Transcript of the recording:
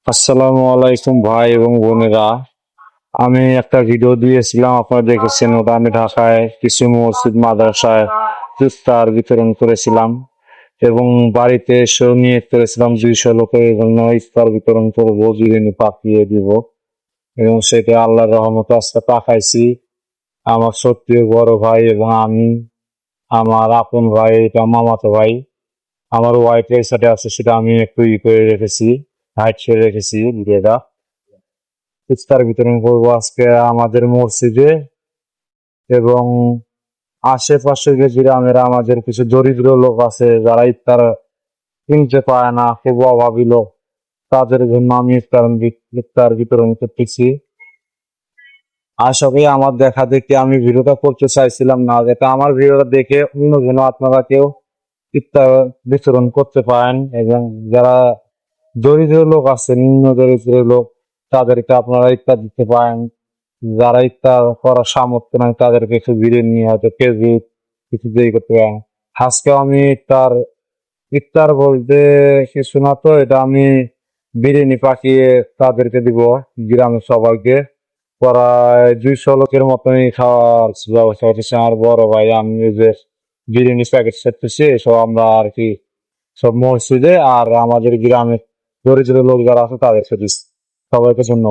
আসসালামু আলাইকুম ভাই এবং বোনেরা। আমি একটা ভিডিও দিয়েছিলাম, আপনারা দেখেছেন। ওটা আমি ঢাকায় কিছু মসজিদ মাদ্রাসায় ইফতার বিতরণ করেছিলাম এবং বাড়িতে এসেও নিয়ত করেছিলাম 200 লোকের জন্য ইফতার বিতরণ করবো, বিরিয়ানি পাঠিয়ে দিব। এবং সেটা আল্লাহর রহমতে আজকে পাঠাইছি। আমার সত্যি বড় ভাই এবং আমি, আমার আপন ভাই, এটা মামাতো ভাই। আমার ওয়াইফ এর সাথে আছে, সেটা আমি একটু করে রেখেছি, হাইড করে রেখেছি ভিডিওটা। ইফতার বিতরণ করবো আজকে আমাদের মসজিদে এবং আশেপাশে যে গ্রামের আমাদের কিছু দরিদ্র লোক আছে যারা ইফতার কিনতে পায় না, খুব অভাবী লোক, তাদের জন্য আমি ইফতার বিতরণ করতেছি। আসলে আমার দেখা দেখে আমি ভিডিওটা করতে চাইছিলাম না, যেটা আমার ভিডিওটা দেখে অন্য যেন আপনারা কেউ ইফতার বিতরণ করতে পারেন। এবং যারা দরিদ্র লোক আছে, নিম্ন দরিদ্র লোক, তাদেরকে আপনারা ইফতার দিতে পারেন। যারা ইফতার করার সামর্থ্য নাই তাদেরকে একটু বিরিয়ানি হয়তো কেজি কিছু দিয়ে করতে পারেন। আজকে আমি ইফতার ইফতার বলতে কিছু না, তো এটা আমি বিরিয়ানি পাঠিয়ে তাদেরকে দিব, গ্রামের সবাইকে। প্রায় 200 লোকের মতনই খাওয়ার ব্যবস্থা করতেছে আমার বড় ভাই। আমি এই যে বিরিয়ানি প্যাকেট করতেছি, এসব আমরা আর কি সব মসজিদে আর আমাদের গ্রামের দরিদ্র লোক যারা আছে তাদেরকে দিচ্ছি। সবাইকে ধন্যবাদ।